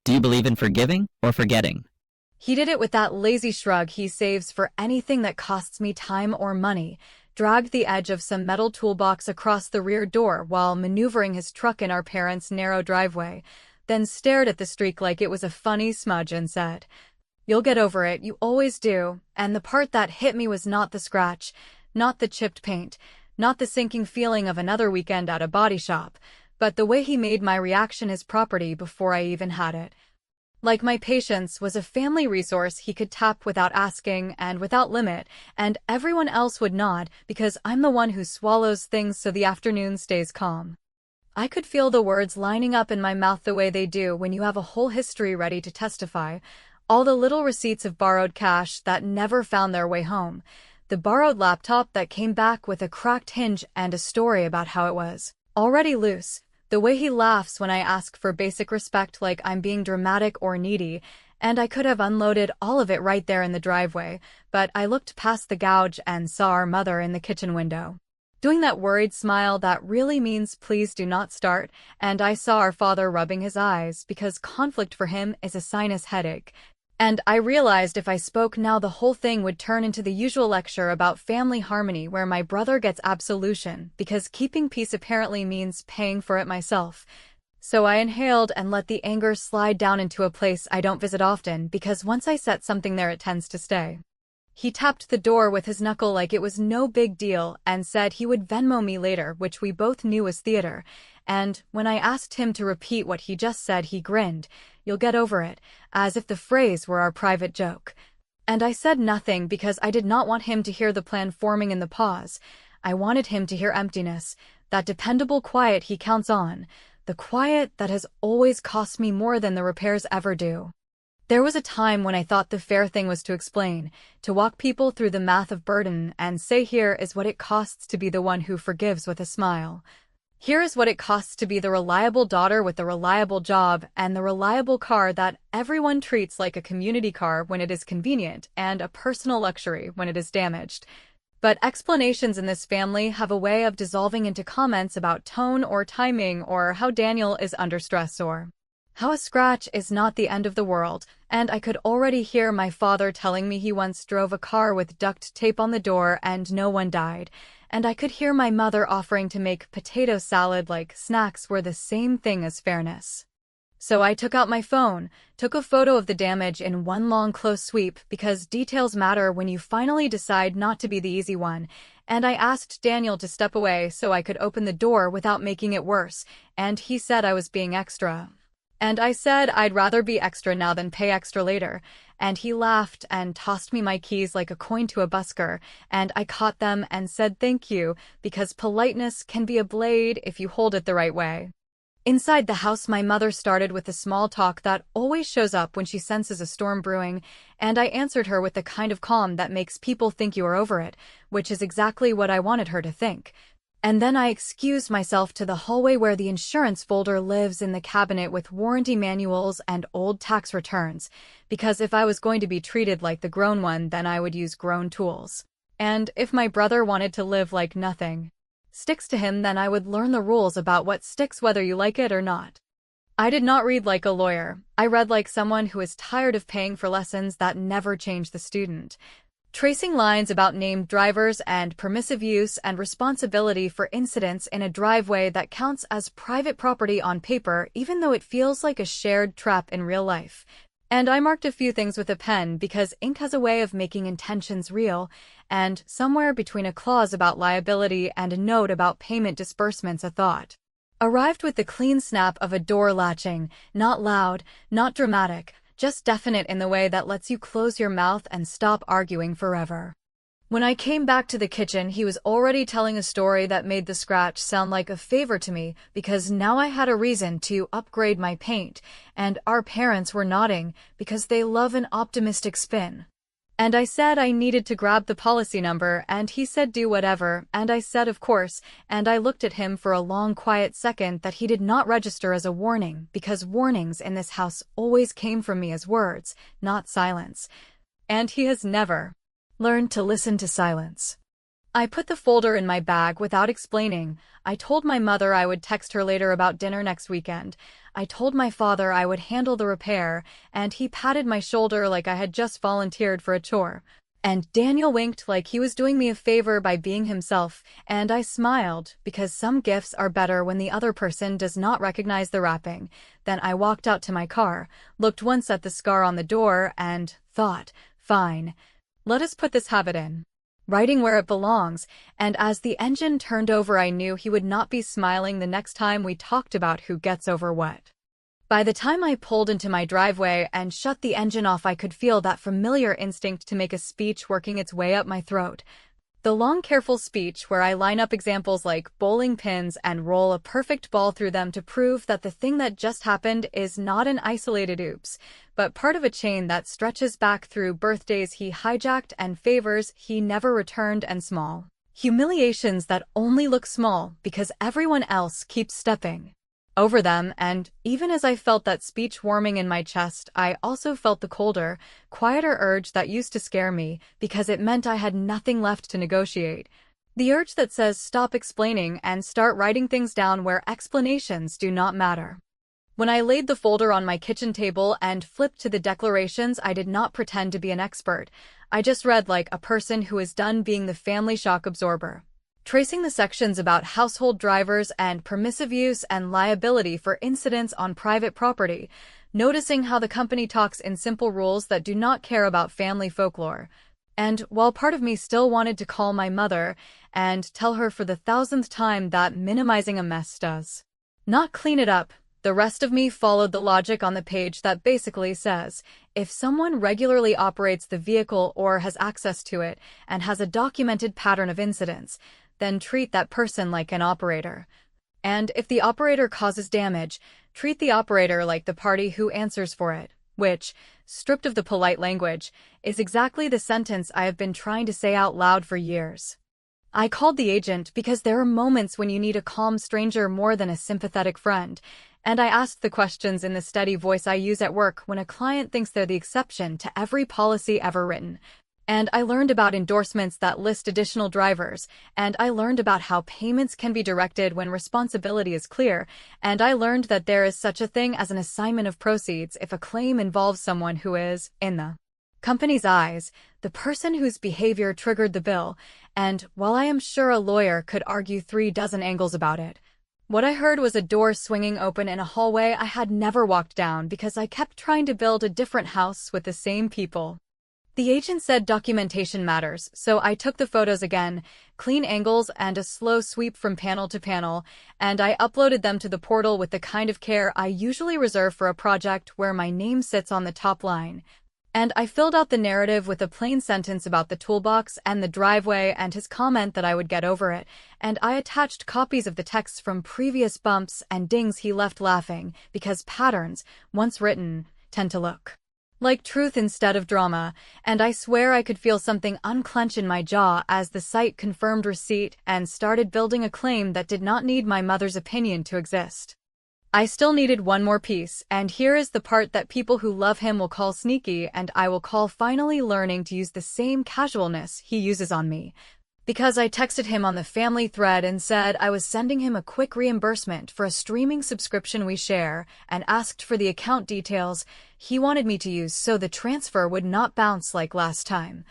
Do you believe in forgiving or forgetting? He did it with that lazy shrug he saves for anything that costs me time or money, dragged the edge of some metal toolbox across the rear door while maneuvering his truck in our parents' narrow driveway, then stared at the streak like it was a funny smudge and said, "You'll get over it, you always do." And the part that hit me was not the scratch, not the chipped paint, not the sinking feeling of another weekend at a body shop, but the way he made my reaction his property before I even had it. Like my patience was a family resource he could tap without asking and without limit, and everyone else would nod because I'm the one who swallows things so the afternoon stays calm. I could feel the words lining up in my mouth the way they do when you have a whole history ready to testify. All the little receipts of borrowed cash that never found their way home. The borrowed laptop that came back with a cracked hinge and a story about how it was already loose. The way he laughs when I ask for basic respect like I'm being dramatic or needy, and I could have unloaded all of it right there in the driveway, but I looked past the gouge and saw our mother in the kitchen window, doing that worried smile that really means please do not start, and I saw our father rubbing his eyes because conflict for him is a sinus headache. And I realized if I spoke now the whole thing would turn into the usual lecture about family harmony where my brother gets absolution because keeping peace apparently means paying for it myself. So I inhaled and let the anger slide down into a place I don't visit often because once I set something there it tends to stay. He tapped the door with his knuckle like it was no big deal and said he would Venmo me later, which we both knew was theater. And when I asked him to repeat what he just said, he grinned, "You'll get over it," as if the phrase were our private joke. And I said nothing because I did not want him to hear the plan forming in the pause. I wanted him to hear emptiness, that dependable quiet he counts on, the quiet that has always cost me more than the repairs ever do. There was a time when I thought the fair thing was to explain, to walk people through the math of burden and say here is what it costs to be the one who forgives with a smile. Here is what it costs to be the reliable daughter with the reliable job and the reliable car that everyone treats like a community car when it is convenient and a personal luxury when it is damaged. But explanations in this family have a way of dissolving into comments about tone or timing or how Daniel is under stress or how a scratch is not the end of the world, and I could already hear my father telling me he once drove a car with duct tape on the door and no one died, and I could hear my mother offering to make potato salad like snacks were the same thing as fairness. So I took out my phone, took a photo of the damage in one long close sweep because details matter when you finally decide not to be the easy one, and I asked Daniel to step away so I could open the door without making it worse, and he said I was being extra. And I said I'd rather be extra now than pay extra later, and he laughed and tossed me my keys like a coin to a busker, and I caught them and said thank you, because politeness can be a blade if you hold it the right way. Inside the house, my mother started with the small talk that always shows up when she senses a storm brewing, and I answered her with the kind of calm that makes people think you are over it, which is exactly what I wanted her to think. And then I excused myself to the hallway where the insurance folder lives in the cabinet with warranty manuals and old tax returns, because if I was going to be treated like the grown one, then I would use grown tools. And if my brother wanted to live like nothing sticks to him, then I would learn the rules about what sticks whether you like it or not. I did not read like a lawyer. I read like someone who is tired of paying for lessons that never change the student. Tracing lines about named drivers and permissive use and responsibility for incidents in a driveway that counts as private property on paper even though it feels like a shared trap in real life. And I marked a few things with a pen because ink has a way of making intentions real, and somewhere between a clause about liability and a note about payment disbursements a thought arrived with the clean snap of a door latching, not loud, not dramatic, just definite in the way that lets you close your mouth and stop arguing forever. When I came back to the kitchen, he was already telling a story that made the scratch sound like a favor to me because now I had a reason to upgrade my paint, and our parents were nodding because they love an optimistic spin. And I said I needed to grab the policy number, and he said do whatever, and I said of course, and I looked at him for a long quiet second that he did not register as a warning, because warnings in this house always came from me as words, not silence. And he has never learned to listen to silence. I put the folder in my bag without explaining. I told my mother I would text her later about dinner next weekend. I told my father I would handle the repair, and he patted my shoulder like I had just volunteered for a chore. And Daniel winked like he was doing me a favor by being himself, and I smiled, because some gifts are better when the other person does not recognize the wrapping. Then I walked out to my car, looked once at the scar on the door, and thought, fine, let us put this habit in writing where it belongs, and as the engine turned over I knew he would not be smiling the next time we talked about who gets over what. By the time I pulled into my driveway and shut the engine off, I could feel that familiar instinct to make a speech working its way up my throat. The long, careful speech where I line up examples like bowling pins and roll a perfect ball through them to prove that the thing that just happened is not an isolated oops, but part of a chain that stretches back through birthdays he hijacked and favors he never returned and small humiliations that only look small because everyone else keeps stepping over them. And even as I felt that speech warming in my chest, I also felt the colder, quieter urge that used to scare me because it meant I had nothing left to negotiate. The urge that says stop explaining and start writing things down where explanations do not matter. When I laid the folder on my kitchen table and flipped to the declarations, I did not pretend to be an expert. I just read like a person who is done being the family shock absorber, tracing the sections about household drivers and permissive use and liability for incidents on private property, noticing how the company talks in simple rules that do not care about family folklore. And while part of me still wanted to call my mother and tell her for the 1000th time that minimizing a mess does not clean it up, the rest of me followed the logic on the page that basically says, if someone regularly operates the vehicle or has access to it and has a documented pattern of incidents, then treat that person like an operator. And if the operator causes damage, treat the operator like the party who answers for it, which, stripped of the polite language, is exactly the sentence I have been trying to say out loud for years. I called the agent because there are moments when you need a calm stranger more than a sympathetic friend, and I asked the questions in the steady voice I use at work when a client thinks they're the exception to every policy ever written. And I learned about endorsements that list additional drivers, and I learned about how payments can be directed when responsibility is clear, and I learned that there is such a thing as an assignment of proceeds if a claim involves someone who is, in the company's eyes, the person whose behavior triggered the bill, and while I am sure a lawyer could argue 36 angles about it, what I heard was a door swinging open in a hallway I had never walked down because I kept trying to build a different house with the same people. The agent said documentation matters, so I took the photos again, clean angles and a slow sweep from panel to panel, and I uploaded them to the portal with the kind of care I usually reserve for a project where my name sits on the top line. And I filled out the narrative with a plain sentence about the toolbox and the driveway and his comment that I would get over it, and I attached copies of the texts from previous bumps and dings he left laughing, because patterns, once written, tend to look like truth instead of drama, and I swear I could feel something unclench in my jaw as the site confirmed receipt and started building a claim that did not need my mother's opinion to exist. I still needed one more piece, and here is the part that people who love him will call sneaky and I will call finally learning to use the same casualness he uses on me. Because I texted him on the family thread and said I was sending him a quick reimbursement for a streaming subscription we share and asked for the account details he wanted me to use so the transfer would not bounce like last time.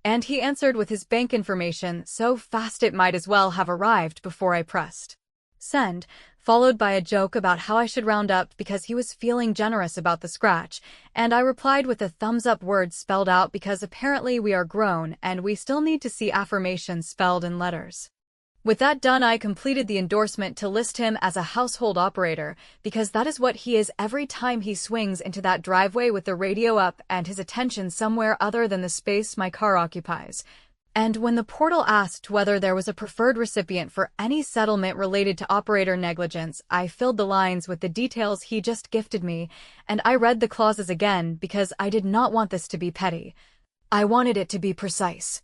And he answered with his bank information so fast it might as well have arrived before I pressed send, followed by a joke about how I should round up because he was feeling generous about the scratch, and I replied with a thumbs-up word spelled out because apparently we are grown and we still need to see affirmations spelled in letters. With that done, I completed the endorsement to list him as a household operator because that is what he is every time he swings into that driveway with the radio up and his attention somewhere other than the space my car occupies. And when the portal asked whether there was a preferred recipient for any settlement related to operator negligence, I filled the lines with the details he just gifted me, and I read the clauses again because I did not want this to be petty. I wanted it to be precise.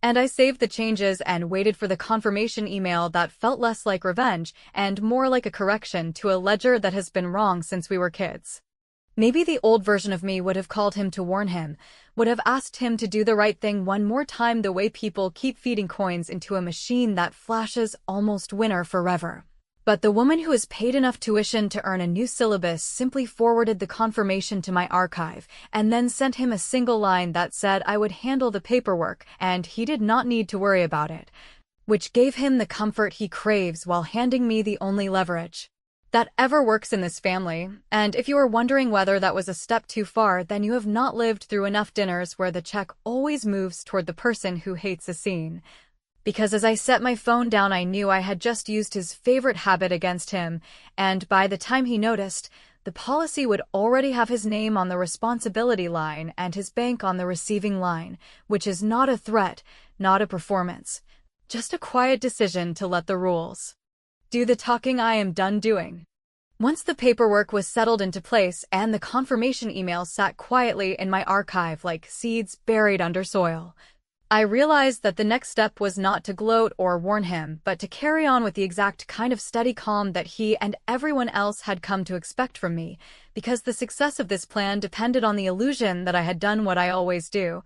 And I saved the changes and waited for the confirmation email that felt less like revenge and more like a correction to a ledger that has been wrong since we were kids. Maybe the old version of me would have called him to warn him, would have asked him to do the right thing one more time the way people keep feeding coins into a machine that flashes almost winner forever. But the woman who has paid enough tuition to earn a new syllabus simply forwarded the confirmation to my archive and then sent him a single line that said I would handle the paperwork and he did not need to worry about it, which gave him the comfort he craves while handing me the only leverage that ever works in this family. And if you are wondering whether that was a step too far, then you have not lived through enough dinners where the check always moves toward the person who hates a scene. Because as I set my phone down, I knew I had just used his favorite habit against him, and by the time he noticed, the policy would already have his name on the responsibility line and his bank on the receiving line, which is not a threat, not a performance, just a quiet decision to let the rules do the talking. I am done doing. Once the paperwork was settled into place and the confirmation email sat quietly in my archive like seeds buried under soil, I realized that the next step was not to gloat or warn him, but to carry on with the exact kind of steady calm that he and everyone else had come to expect from me, because the success of this plan depended on the illusion that I had done what I always do,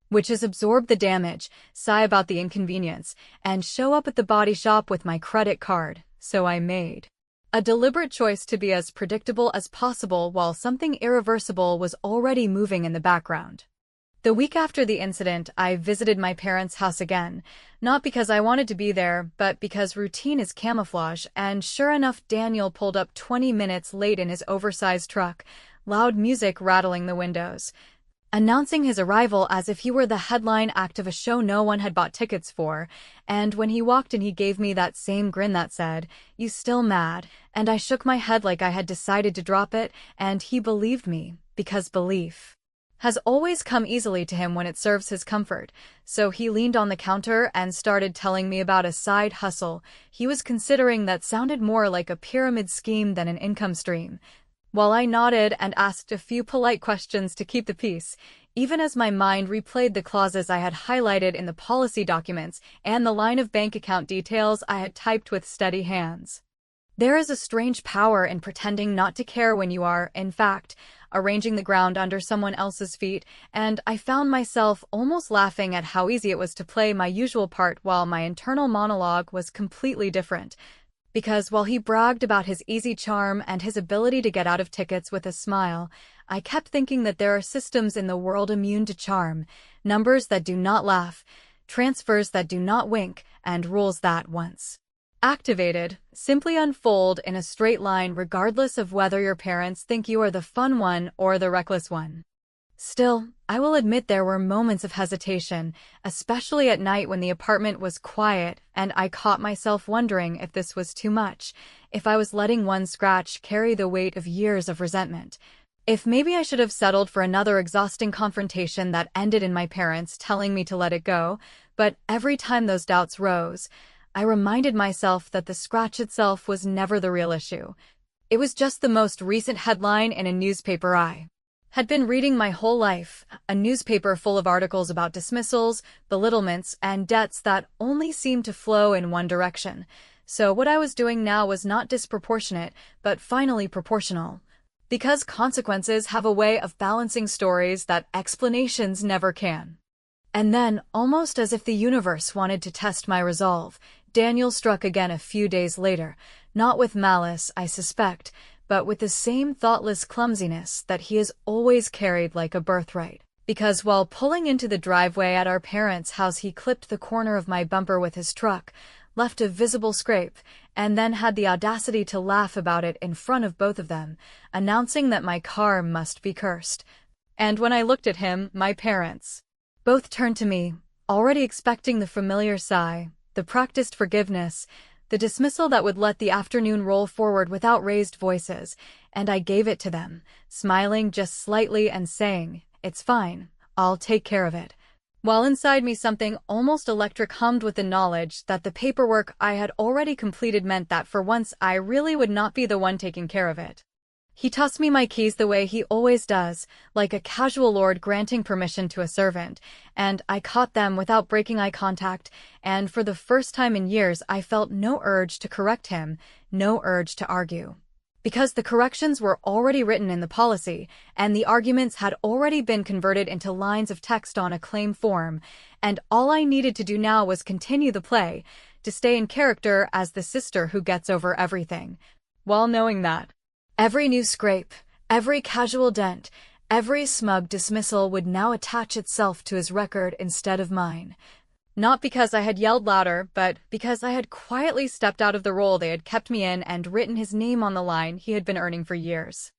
which is absorb the damage, sigh about the inconvenience, and show up at the body shop with my credit card. So I made a deliberate choice to be as predictable as possible while something irreversible was already moving in the background. The week after the incident, I visited my parents' house again, not because I wanted to be there, but because routine is camouflage, and sure enough, Daniel pulled up 20 minutes late in his oversized truck, loud music rattling the windows, announcing his arrival as if he were the headline act of a show no one had bought tickets for. And when he walked in, he gave me that same grin that said, "You still mad?" And I shook my head like I had decided to drop it, and he believed me, because belief has always come easily to him when it serves his comfort. So he leaned on the counter and started telling me about a side hustle he was considering that sounded more like a pyramid scheme than an income stream, while I nodded and asked a few polite questions to keep the peace, even as my mind replayed the clauses I had highlighted in the policy documents and the line of bank account details I had typed with steady hands. There is a strange power in pretending not to care when you are, in fact, arranging the ground under someone else's feet, and I found myself almost laughing at how easy it was to play my usual part while my internal monologue was completely different. Because while he bragged about his easy charm and his ability to get out of tickets with a smile, I kept thinking that there are systems in the world immune to charm, numbers that do not laugh, transfers that do not wink, and rules that, once activated, simply unfold in a straight line regardless of whether your parents think you are the fun one or the reckless one. Still, I will admit there were moments of hesitation, especially at night when the apartment was quiet, and I caught myself wondering if this was too much, if I was letting one scratch carry the weight of years of resentment, if maybe I should have settled for another exhausting confrontation that ended in my parents telling me to let it go. But every time those doubts rose, I reminded myself that the scratch itself was never the real issue. It was just the most recent headline in a newspaper I had been reading my whole life, a newspaper full of articles about dismissals, belittlements, and debts that only seemed to flow in one direction. So what I was doing now was not disproportionate, but finally proportional. Because consequences have a way of balancing stories that explanations never can. And then, almost as if the universe wanted to test my resolve, Daniel struck again a few days later, not with malice, I suspect, but with the same thoughtless clumsiness that he has always carried like a birthright. Because while pulling into the driveway at our parents' house, he clipped the corner of my bumper with his truck, left a visible scrape, and then had the audacity to laugh about it in front of both of them, announcing that my car must be cursed. And when I looked at him, my parents both turned to me, already expecting the familiar sigh, the practiced forgiveness, the dismissal that would let the afternoon roll forward without raised voices, and I gave it to them, smiling just slightly and saying, "It's fine, I'll take care of it," while inside me something almost electric hummed with the knowledge that the paperwork I had already completed meant that for once I really would not be the one taking care of it. He tossed me my keys the way he always does, like a casual lord granting permission to a servant, and I caught them without breaking eye contact, and for the first time in years I felt no urge to correct him, no urge to argue. because the corrections were already written in the policy, and the arguments had already been converted into lines of text on a claim form, and all I needed to do now was continue the play, to stay in character as the sister who gets over everything, while knowing that every new scrape, every casual dent, every smug dismissal would now attach itself to his record instead of mine. Not because I had yelled louder, but because I had quietly stepped out of the role they had kept me in and written his name on the line he had been earning for years.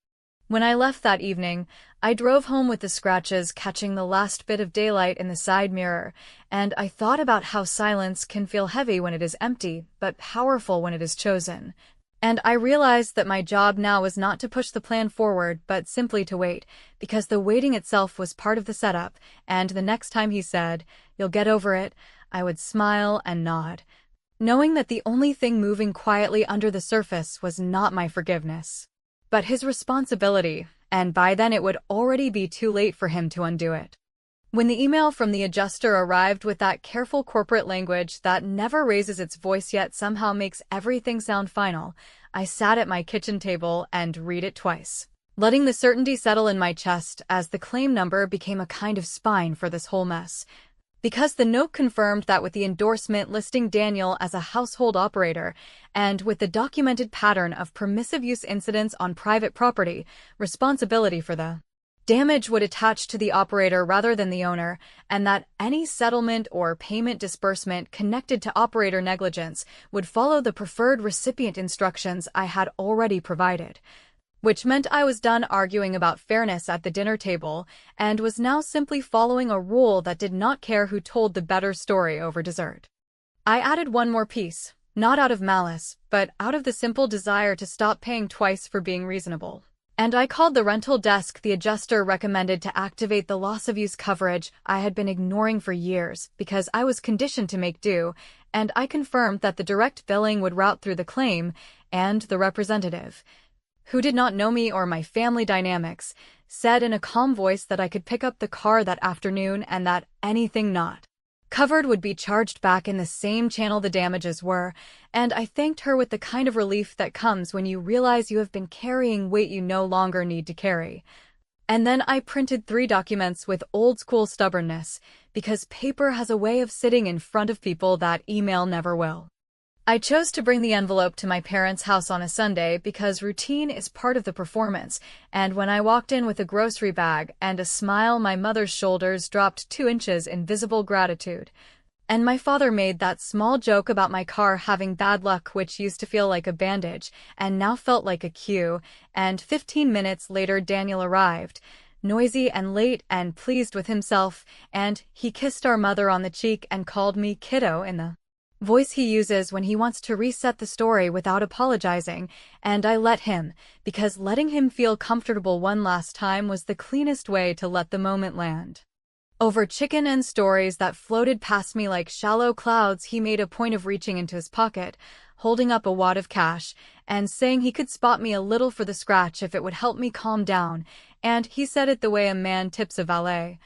When I left that evening, I drove home with the scratches catching the last bit of daylight in the side mirror, and I thought about how silence can feel heavy when it is empty, but powerful when it is chosen. And I realized that my job now was not to push the plan forward, but simply to wait, because the waiting itself was part of the setup, and the next time he said, "You'll get over it," I would smile and nod, knowing that the only thing moving quietly under the surface was not my forgiveness, but his responsibility, and by then it would already be too late for him to undo it. When the email from the adjuster arrived with that careful corporate language that never raises its voice yet somehow makes everything sound final, I sat at my kitchen table and read it twice, letting the certainty settle in my chest as the claim number became a kind of spine for this whole mess. Because the note confirmed that with the endorsement listing Daniel as a household operator, and with the documented pattern of permissive use incidents on private property, responsibility for the damage would attach to the operator rather than the owner, and that any settlement or payment disbursement connected to operator negligence would follow the preferred recipient instructions I had already provided. Which meant I was done arguing about fairness at the dinner table, and was now simply following a rule that did not care who told the better story over dessert. I added one more piece, not out of malice, but out of the simple desire to stop paying twice for being reasonable. And I called the rental desk the adjuster recommended to activate the loss of use coverage I had been ignoring for years because I was conditioned to make do, and I confirmed that the direct billing would route through the claim, and the representative, who did not know me or my family dynamics, said in a calm voice that I could pick up the car that afternoon and that anything not covered would be charged back in the same channel the damages were, and I thanked her with the kind of relief that comes when you realize you have been carrying weight you no longer need to carry. And then I printed 3 documents with old-school stubbornness, because paper has a way of sitting in front of people that email never will. I chose to bring the envelope to my parents' house on a Sunday because routine is part of the performance, and when I walked in with a grocery bag and a smile, my mother's shoulders dropped 2 inches in visible gratitude. And my father made that small joke about my car having bad luck, which used to feel like a bandage and now felt like a cue, and 15 minutes later Daniel arrived, noisy and late and pleased with himself, and he kissed our mother on the cheek and called me kiddo in the voice he uses when he wants to reset the story without apologizing, and I let him, because letting him feel comfortable one last time was the cleanest way to let the moment land. Over chicken and stories that floated past me like shallow clouds, he made a point of reaching into his pocket, holding up a wad of cash, and saying he could spot me a little for the scratch if it would help me calm down, and he said it the way a man tips a valet.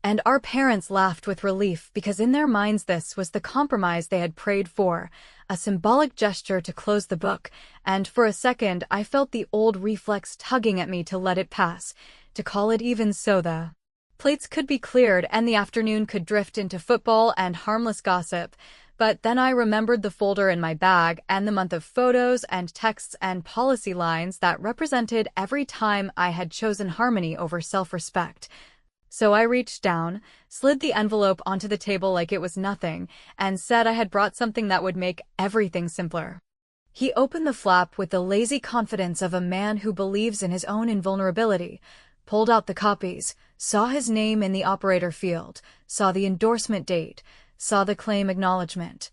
And our parents laughed with relief because in their minds this was the compromise they had prayed for, a symbolic gesture to close the book, and for a second I felt the old reflex tugging at me to let it pass, to call it even so the plates could be cleared and the afternoon could drift into football and harmless gossip. But then I remembered the folder in my bag and the month of photos and texts and policy lines that represented every time I had chosen harmony over self-respect. So I reached down, slid the envelope onto the table like it was nothing, and said I had brought something that would make everything simpler. He opened the flap with the lazy confidence of a man who believes in his own invulnerability, pulled out the copies, saw his name in the operator field, saw the endorsement date, saw the claim acknowledgement,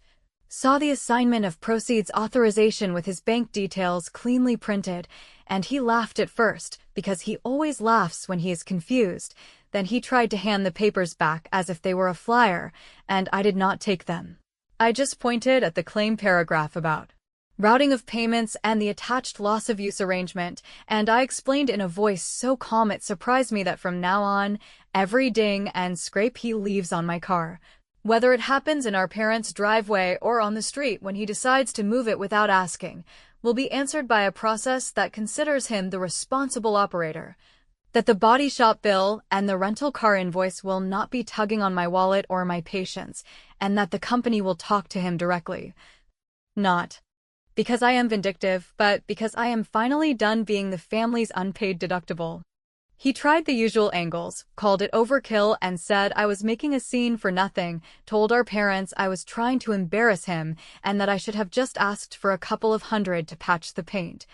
saw the assignment of proceeds authorization with his bank details cleanly printed, and he laughed at first, because he always laughs when he is confused. Then he tried to hand the papers back as if they were a flyer, and I did not take them. I just pointed at the claim paragraph about routing of payments and the attached loss of use arrangement, and I explained in a voice so calm it surprised me that from now on, every ding and scrape he leaves on my car, whether it happens in our parents' driveway or on the street when he decides to move it without asking, will be answered by a process that considers him the responsible operator. That the body shop bill and the rental car invoice will not be tugging on my wallet or my patience, and that the company will talk to him directly. Not because I am vindictive, but because I am finally done being the family's unpaid deductible. He tried the usual angles, called it overkill and said I was making a scene for nothing, told our parents I was trying to embarrass him and that I should have just asked for a couple of $100 to patch the paint.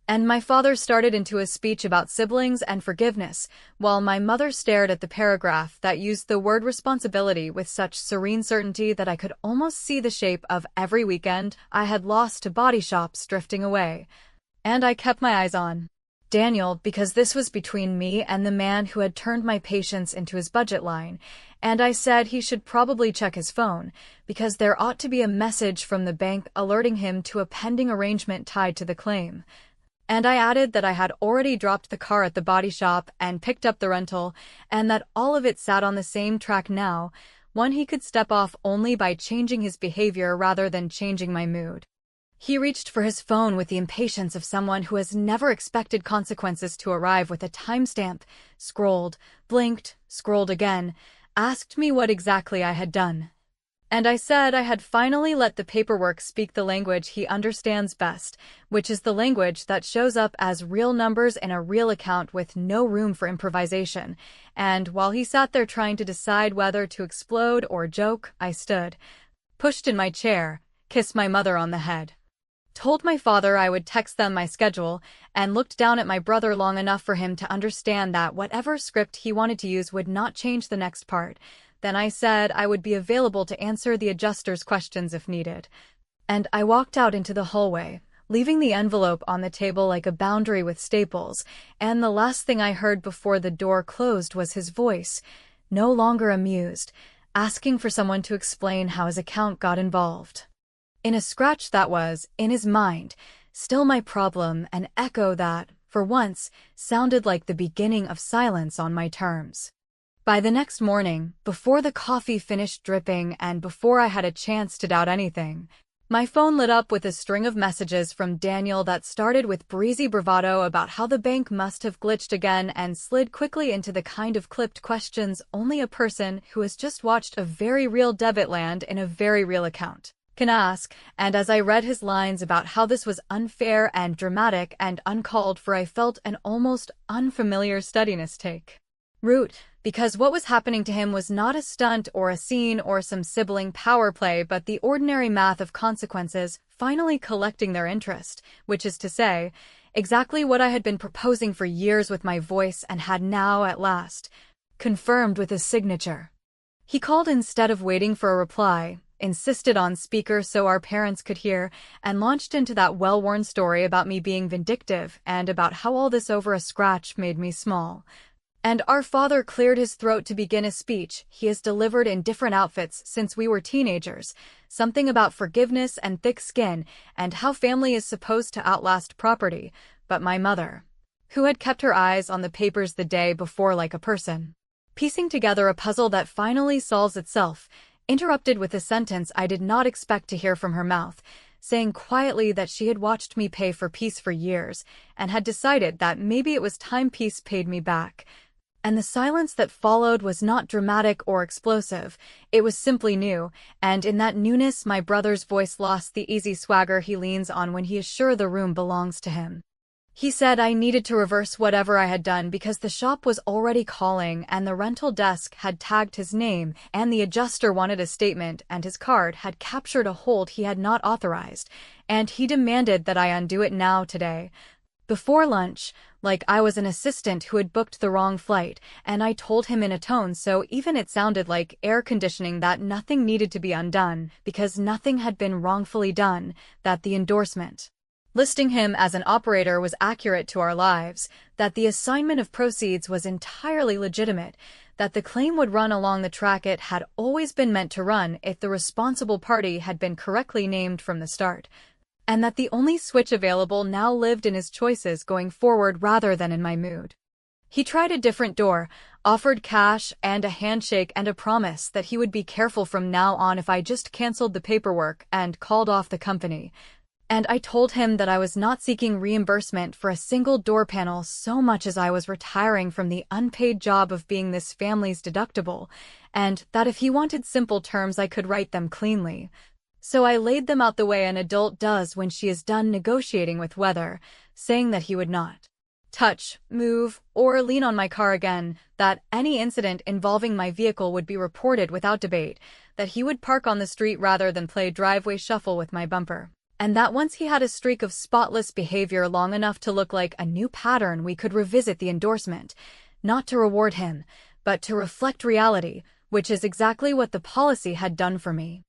And my father started into a speech about siblings and forgiveness, while my mother stared at the paragraph that used the word responsibility with such serene certainty that I could almost see the shape of every weekend I had lost to body shops drifting away. And I kept my eyes on Daniel because this was between me and the man who had turned my patience into his budget line, and I said he should probably check his phone, because there ought to be a message from the bank alerting him to a pending arrangement tied to the claim. And I added that I had already dropped the car at the body shop and picked up the rental, and that all of it sat on the same track now, one he could step off only by changing his behavior rather than changing my mood. He reached for his phone with the impatience of someone who has never expected consequences to arrive with a timestamp, scrolled, blinked, scrolled again, asked me what exactly I had done. And I said I had finally let the paperwork speak the language he understands best, which is the language that shows up as real numbers in a real account with no room for improvisation. And while he sat there trying to decide whether to explode or joke, I stood, pushed in my chair, kissed my mother on the head, told my father I would text them my schedule, and looked down at my brother long enough for him to understand that whatever script he wanted to use would not change the next part. Then I said I would be available to answer the adjuster's questions if needed. And I walked out into the hallway, leaving the envelope on the table like a boundary with staples, and the last thing I heard before the door closed was his voice, no longer amused, asking for someone to explain how his account got involved. In a scratch that was, in his mind, still my problem, an echo that, for once, sounded like the beginning of silence on my terms. By the next morning, before the coffee finished dripping and before I had a chance to doubt anything, my phone lit up with a string of messages from Daniel that started with breezy bravado about how the bank must have glitched again and slid quickly into the kind of clipped questions only a person who has just watched a very real debit land in a very real account can ask, and as I read his lines about how this was unfair and dramatic and uncalled for, I felt an almost unfamiliar steadiness take root, because what was happening to him was not a stunt or a scene or some sibling power play, but the ordinary math of consequences finally collecting their interest, which is to say, exactly what I had been proposing for years with my voice and had now, at last, confirmed with his signature. He called instead of waiting for a reply, insisted on speaker so our parents could hear, and launched into that well-worn story about me being vindictive and about how all this over a scratch made me small. And our father cleared his throat to begin a speech he has delivered in different outfits since we were teenagers, something about forgiveness and thick skin and how family is supposed to outlast property, but my mother, who had kept her eyes on the papers the day before like a person piecing together a puzzle that finally solves itself, interrupted with a sentence I did not expect to hear from her mouth, saying quietly that she had watched me pay for peace for years and had decided that maybe it was time peace paid me back. And the silence that followed was not dramatic or explosive, it was simply new, and in that newness my brother's voice lost the easy swagger he leans on when he is sure the room belongs to him. He said I needed to reverse whatever I had done because the shop was already calling and the rental desk had tagged his name and the adjuster wanted a statement and his card had captured a hold he had not authorized, and he demanded that I undo it now today. Before lunch, like I was an assistant who had booked the wrong flight, and I told him in a tone so even it sounded like air conditioning that nothing needed to be undone because nothing had been wrongfully done, that the endorsement listing him as an operator was accurate to our lives, that the assignment of proceeds was entirely legitimate, that the claim would run along the track it had always been meant to run if the responsible party had been correctly named from the start, and that the only switch available now lived in his choices going forward rather than in my mood. He tried a different door, offered cash and a handshake and a promise that he would be careful from now on if I just canceled the paperwork and called off the company. And I told him that I was not seeking reimbursement for a single door panel so much as I was retiring from the unpaid job of being this family's deductible, and that if he wanted simple terms I could write them cleanly. So I laid them out the way an adult does when she is done negotiating with weather, saying that he would not touch, move, or lean on my car again, that any incident involving my vehicle would be reported without debate, that he would park on the street rather than play driveway shuffle with my bumper, and that once he had a streak of spotless behavior long enough to look like a new pattern we could revisit the endorsement, not to reward him, but to reflect reality, which is exactly what the policy had done for me.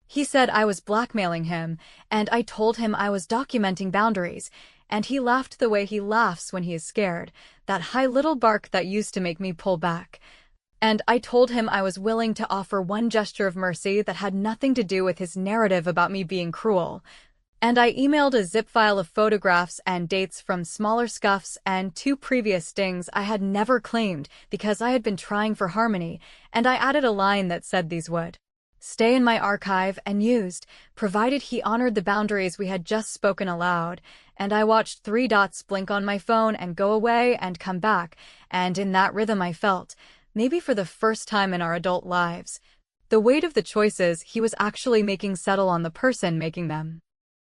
He said I was blackmailing him, and I told him I was documenting boundaries, and he laughed the way he laughs when he is scared, that high little bark that used to make me pull back. And I told him I was willing to offer one gesture of mercy that had nothing to do with his narrative about me being cruel. And I emailed a zip file of photographs and dates from smaller scuffs and 2 previous stings I had never claimed because I had been trying for harmony, and I added a line that said these would stay in my archive and used, provided he honored the boundaries we had just spoken aloud, and I watched 3 dots blink on my phone and go away and come back, and in that rhythm I felt, maybe for the first time in our adult lives, the weight of the choices he was actually making settle on the person making them.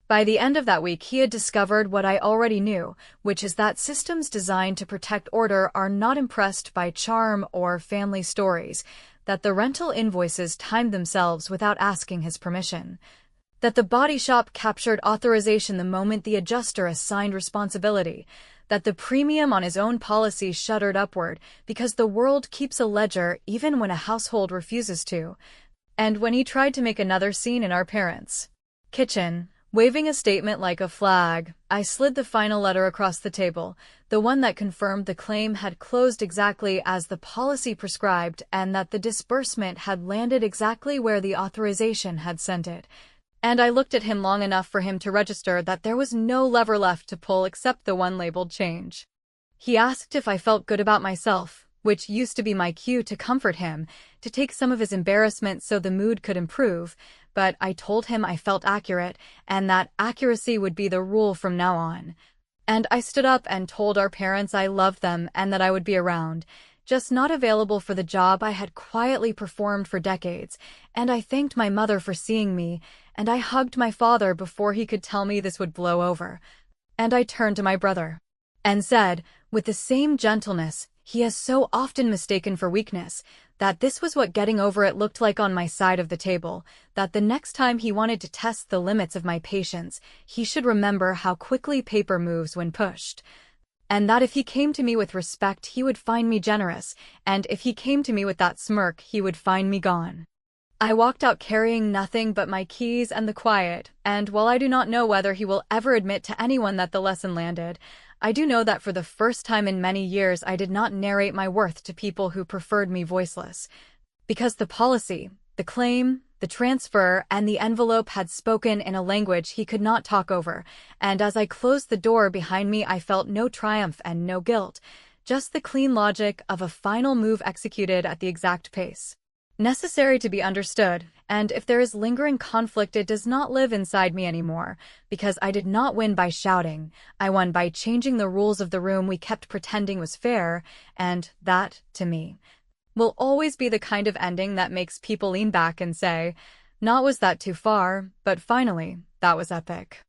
By the end of that week, he had discovered what I already knew, which is that systems designed to protect order are not impressed by charm or family stories, that the rental invoices timed themselves without asking his permission, that the body shop captured authorization the moment the adjuster assigned responsibility, that the premium on his own policy shuddered upward because the world keeps a ledger even when a household refuses to. And when he tried to make another scene in our parents' kitchen, waving a statement like a flag, I slid the final letter across the table, the one that confirmed the claim had closed exactly as the policy prescribed and that the disbursement had landed exactly where the authorization had sent it. And I looked at him long enough for him to register that there was no lever left to pull except the one labeled change. He asked if I felt good about myself, which used to be my cue to comfort him, to take some of his embarrassment so the mood could improve, but I told him I felt accurate, and that accuracy would be the rule from now on. And I stood up and told our parents I loved them and that I would be around, just not available for the job I had quietly performed for decades, and I thanked my mother for seeing me, and I hugged my father before he could tell me this would blow over. And I turned to my brother and said, with the same gentleness he has so often mistaken for weakness, that this was what getting over it looked like on my side of the table, that the next time he wanted to test the limits of my patience, he should remember how quickly paper moves when pushed. And that if he came to me with respect, he would find me generous, and if he came to me with that smirk, he would find me gone. I walked out carrying nothing but my keys and the quiet, and while I do not know whether he will ever admit to anyone that the lesson landed, I do know that for the first time in many years I did not narrate my worth to people who preferred me voiceless. Because the policy, the claim, the transfer, and the envelope had spoken in a language he could not talk over, and as I closed the door behind me I felt no triumph and no guilt, just the clean logic of a final move executed at the exact pace necessary to be understood, and if there is lingering conflict it does not live inside me anymore, because I did not win by shouting, I won by changing the rules of the room we kept pretending was fair, and that, to me, will always be the kind of ending that makes people lean back and say, not was that too far, but finally, that was epic.